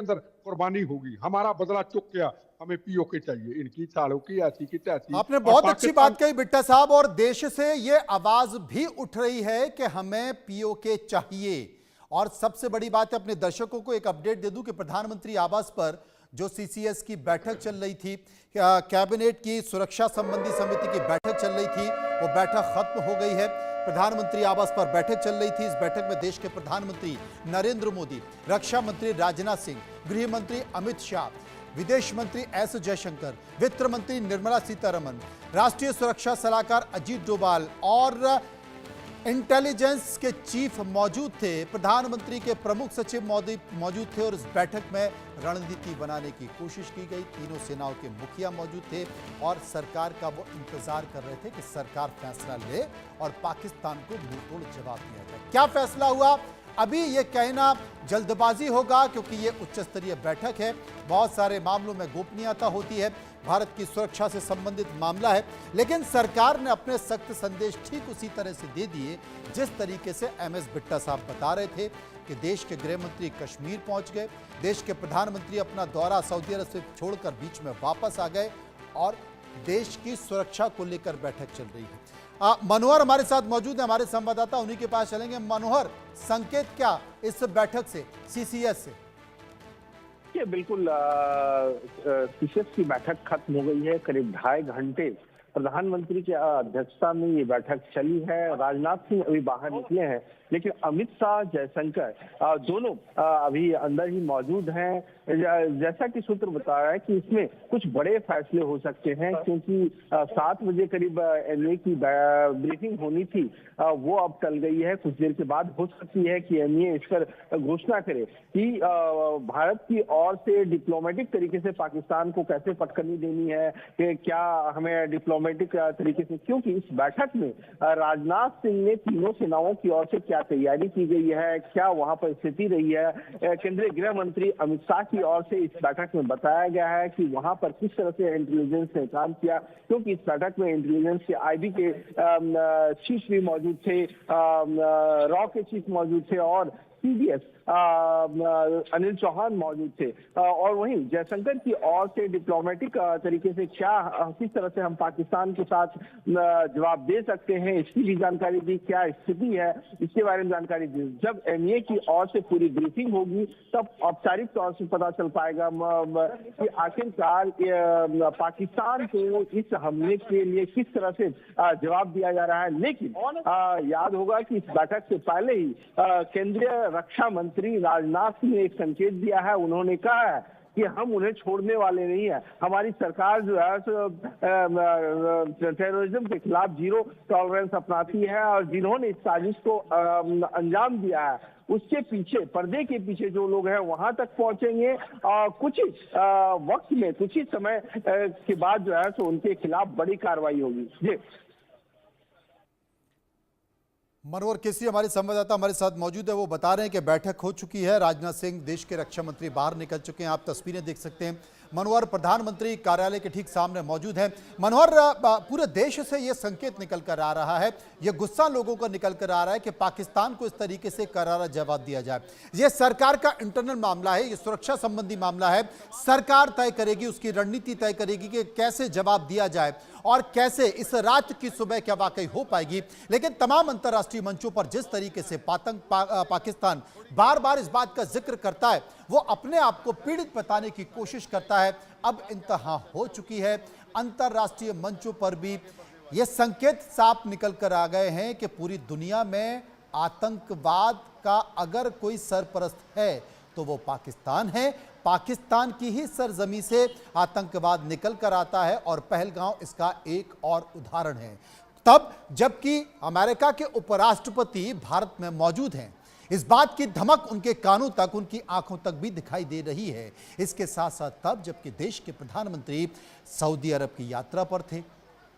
अंदर कुर्बानी होगी, हमारा बदला चुक गया, हमें पीओके चाहिए, इनकी सालों की ऐसी की तैसी। आपने और बहुत अच्छी पाकिस्तान बात कही बिट्टा साहब, और देश से यह आवाज भी उठ रही है कि हमें पीओके चाहिए। और सबसे बड़ी बात है, अपने दर्शकों को एक अपडेट दे दूं कि प्रधानमंत्री आवास पर जो सीसीएस की बैठक चल रही थी, कैबिनेट की सुरक्षा संबंधी समिति की बैठक चल रही थी, वो बैठक खत्म हो गई है। प्रधानमंत्री आवास पर बैठक चल रही थी। इस बैठक में देश के प्रधानमंत्री नरेंद्र मोदी, रक्षा मंत्री राजनाथ सिंह, गृह मंत्री अमित शाह, विदेश मंत्री एस जयशंकर, वित्त मंत्री निर्मला सीतारमण, राष्ट्रीय सुरक्षा सलाहकार अजीत डोभाल और इंटेलिजेंस के चीफ मौजूद थे। प्रधानमंत्री के प्रमुख सचिव मौजूद थे और इस बैठक में रणनीति बनाने की कोशिश की गई। तीनों सेनाओं के मुखिया मौजूद थे और सरकार का वो इंतजार कर रहे थे कि सरकार फैसला ले और पाकिस्तान को मुंहतोड़ जवाब दिया जाए। क्या फैसला हुआ अभी ये कहना जल्दबाजी होगा, क्योंकि ये उच्च स्तरीय बैठक है, बहुत सारे मामलों में गोपनीयता होती है, भारत की सुरक्षा से संबंधित मामला है। लेकिन सरकार ने अपने सख्त संदेश ठीक उसी तरह से दे दिए जिस तरीके से एमएस बिट्टा साहब बता रहे थे कि देश के गृह मंत्री कश्मीर पहुंच गए, देश के प्रधानमंत्री अपना दौरा सऊदी अरब से छोड़कर बीच में वापस आ गए और देश की सुरक्षा को लेकर बैठक चल रही है। मनोहर हमारे साथ मौजूद है, हमारे संवाददाता, उन्हीं के पास चलेंगे। मनोहर, संकेत क्या इस बैठक से, सीसीएस से? ये बिल्कुल सीसीएस की बैठक खत्म हो गई है। करीब 2.5 घंटे प्रधानमंत्री की अध्यक्षता में ये बैठक चली है। राजनाथ सिंह अभी बाहर निकले हैं, लेकिन अमित शाह, जयशंकर दोनों अभी अंदर ही मौजूद हैं। जैसा कि सूत्र बता रहा है कि इसमें कुछ बड़े फैसले हो सकते हैं, क्योंकि 7 बजे करीब एनए की ब्रीफिंग होनी थी, वो अब टल गई है। कुछ देर के बाद हो सकती है कि एनए इस पर घोषणा करे कि भारत की ओर से डिप्लोमेटिक तरीके से पाकिस्तान को कैसे पटकनी देनी है, कि क्या हमें डिप्लोमेटिक तरीके से, क्योंकि इस बैठक में राजनाथ सिंह ने तीनों सेनाओं की ओर से क्या तैयारी की गई है, क्या वहां पर स्थिति रही है, केंद्रीय गृह मंत्री अमित शाह की ओर से इस बैठक में बताया गया है कि वहां पर किस तरह से इंटेलिजेंस ने काम किया, क्योंकि इस बैठक में इंटेलिजेंस के आईबी के चीफ भी मौजूद थे, रॉ के चीफ मौजूद थे और सीडीएस अनिल चौहान मौजूद थे। और वहीं जयशंकर की ओर से डिप्लोमेटिक तरीके से क्या, किस तरह से हम पाकिस्तान के साथ जवाब दे सकते हैं, इसकी भी जानकारी दी, क्या स्थिति है इसके बारे में जानकारी दी। जब एनए की ओर से पूरी ब्रीफिंग होगी तब औपचारिक तौर से पता चल पाएगा कि आखिरकार पाकिस्तान को इस हमले के लिए किस तरह से जवाब दिया जा रहा है। लेकिन याद होगा कि इस बैठक से पहले ही केंद्रीय रक्षा मंत्री राजनाथ सिंह ने एक संकेत दिया है। उन्होंने कहा है कि हम उन्हें छोड़ने वाले नहीं है, हमारी सरकार जो है टेररिज्म के खिलाफ जीरो टॉलरेंस अपनाती है, और जिन्होंने इस साजिश को अंजाम दिया है उसके पीछे, पर्दे के पीछे जो लोग हैं वहां तक पहुंचेंगे और कुछ ही वक्त में, कुछ ही समय के बाद जो है सो उनके खिलाफ बड़ी कार्रवाई होगी। जी मनोहर केसरी हमारे संवाददाता हमारे साथ मौजूद है, वो बता रहे हैं कि बैठक हो चुकी है, राजनाथ सिंह देश के रक्षा मंत्री बाहर निकल चुके हैं। आप तस्वीरें देख सकते हैं। मनोहर प्रधानमंत्री कार्यालय के ठीक सामने मौजूद है। मनोहर, पूरे देश से यह संकेत निकल कर आ रहा है, यह गुस्सा लोगों को निकल कर आ रहा है कि पाकिस्तान को इस तरीके से करारा जवाब दिया जाए। यह सरकार का इंटरनल मामला है, यह सुरक्षा संबंधी मामला है। सरकार तय करेगी, उसकी रणनीति तय करेगी कि कैसे जवाब दिया जाए और कैसे इस रात की सुबह क्या वाकई हो पाएगी। लेकिन तमाम अंतर्राष्ट्रीय मंचों पर जिस तरीके से पाकिस्तान बार बार इस बात का जिक्र करता है, वो अपने आप को पीड़ित बताने की कोशिश करता है। अब इंतहा हो चुकी है। अंतर्राष्ट्रीय मंचों पर भी ये संकेत साफ निकल कर आ गए हैं कि पूरी दुनिया में आतंकवाद का अगर कोई सरपरस्त है तो वो पाकिस्तान है। पाकिस्तान की ही सरजमी से आतंकवाद निकल कर आता है और पहलगांव इसका एक और उदाहरण है। तब जबकि अमेरिका के उपराष्ट्रपति भारत में मौजूद हैं, इस बात की धमक उनके कानों तक, उनकी आंखों तक भी दिखाई दे रही है। इसके साथ साथ तब जबकि देश के प्रधानमंत्री सऊदी अरब की यात्रा पर थे,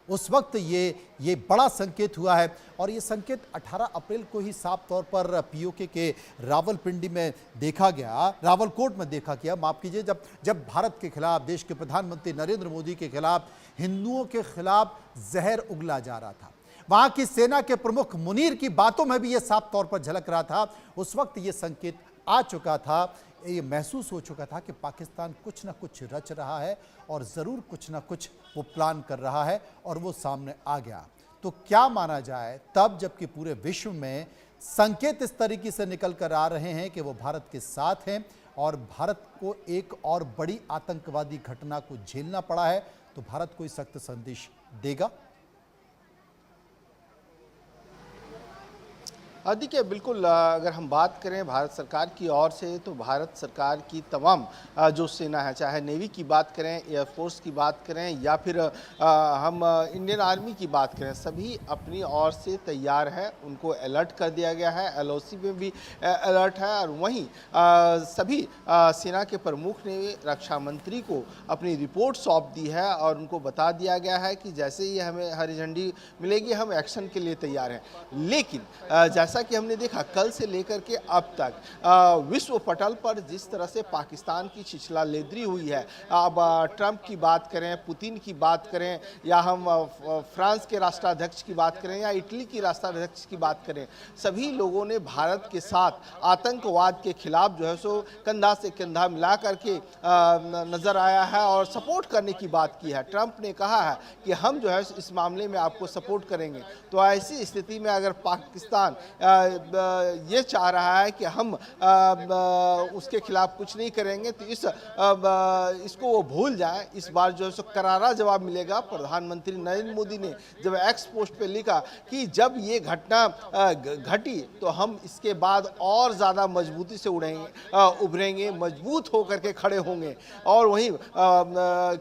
उस वक्त ये बड़ा संकेत हुआ है। और ये संकेत 18 अप्रैल को ही साफ तौर पर पीओके के रावलपिंडी में देखा गया, रावलकोट में देखा गया, माफ कीजिए, जब भारत के खिलाफ, देश के प्रधानमंत्री नरेंद्र मोदी के खिलाफ, हिंदुओं के खिलाफ जहर उगला जा रहा था। वहां की सेना के प्रमुख मुनीर की बातों में भी यह साफ तौर पर झलक रहा था। उस वक्त यह संकेत आ चुका था। ये महसूस हो चुका था कि पाकिस्तान कुछ ना कुछ रच रहा है और ज़रूर कुछ ना कुछ वो प्लान कर रहा है और वो सामने आ गया। तो क्या माना जाए तब, जबकि पूरे विश्व में संकेत इस तरीके से निकल कर आ रहे हैं कि वो भारत के साथ हैं और भारत को एक और बड़ी आतंकवादी घटना को झेलना पड़ा है, तो भारत कोई सख्त संदेश देगा? देखिए, बिल्कुल अगर हम बात करें भारत सरकार की ओर से, तो भारत सरकार की तमाम जो सेना है, चाहे नेवी की बात करें, एयरफोर्स की बात करें या फिर हम इंडियन आर्मी की बात करें, सभी अपनी ओर से तैयार है। उनको अलर्ट कर दिया गया है, एलओसी में भी अलर्ट है। और वहीं सभी सेना के प्रमुख ने रक्षा मंत्री को अपनी रिपोर्ट सौंप दी है और उनको बता दिया गया है कि जैसे ही हमें हरी झंडी मिलेगी हम एक्शन के लिए तैयार हैं। लेकिन जैसा कि हमने देखा कल से लेकर के अब तक विश्व पटल पर जिस तरह से पाकिस्तान की छिछला लेदरी हुई है, अब ट्रंप की बात करें, पुतिन की बात करें, या हम फ्रांस के राष्ट्राध्यक्ष की बात करें या इटली की राष्ट्राध्यक्ष की बात करें, सभी लोगों ने भारत के साथ आतंकवाद के खिलाफ जो है सो कंधा से कंधा मिला करके नजर आया है और सपोर्ट करने की बात की है। ट्रंप ने कहा है कि हम जो है इस मामले में आपको सपोर्ट करेंगे। तो ऐसी स्थिति में अगर पाकिस्तान ये चाह रहा है कि हम उसके खिलाफ कुछ नहीं करेंगे, तो इसको वो भूल जाएं। इस बार जो है सो करारा जवाब मिलेगा। प्रधानमंत्री नरेंद्र मोदी ने जब एक्स पोस्ट पे लिखा कि जब ये घटना घटी तो हम इसके बाद और ज़्यादा मजबूती से उभरेंगे, मजबूत होकर के खड़े होंगे। और वहीं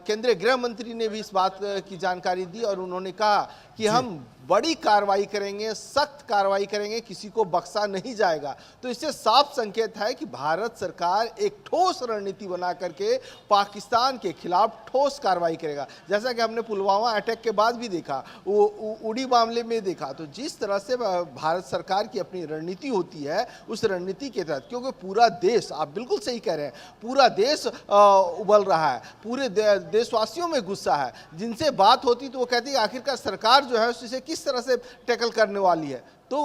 केंद्रीय गृह मंत्री ने भी इस बात की जानकारी दी और उन्होंने कहा कि हम बड़ी कार्रवाई करेंगे, सख्त कार्रवाई करेंगे, किसी को बख्शा नहीं जाएगा। तो इससे साफ संकेत है कि भारत सरकार एक ठोस रणनीति बना करके पाकिस्तान के खिलाफ ठोस कार्रवाई करेगा। जैसा कि हमने पुलवामा अटैक के बाद भी देखा, उड़ी मामले में देखा। तो जिस तरह से भारत सरकार की अपनी रणनीति होती है, उस रणनीति के तहत, क्योंकि पूरा देश, आप बिल्कुल सही कह रहे हैं, पूरा देश उबल रहा है, पूरे देशवासियों में गुस्सा है। जिनसे बात होती तो वो कहती है आखिरकार सरकार जो है उसे किस तरह से टैकल करने वाली है। तो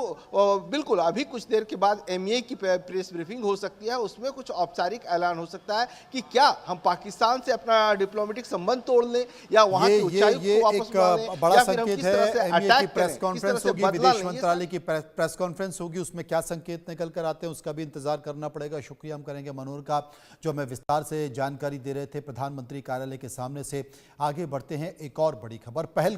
बिल्कुल अभी कुछ देर के बाद एमईए की प्रेस ब्रीफिंग हो सकती है, उसमें कुछ औपचारिक ऐलान हो सकता है कि क्या हम पाकिस्तान से अपना डिप्लोमेटिक संबंध तोड़ लें या वहां के उच्चायुक्त को वापस बुला लें, बड़ा या फिर हम संकेत किस है। तरह से एमईए की अटैक प्रेस करें, कॉन्फ्रेंस किस तरह होगी, से बदला विदेश लें। मंत्रालय की प्रेस कॉन्फ्रेंस होगी, उसमें क्या संकेत निकल कर आते हैं उसका भी इंतजार करना पड़ेगा। शुक्रिया हम करेंगे मनोहर का, जो हमें विस्तार से जानकारी दे रहे थे प्रधानमंत्री कार्यालय के सामने से। आगे बढ़ते हैं, एक और बड़ी खबर। पहल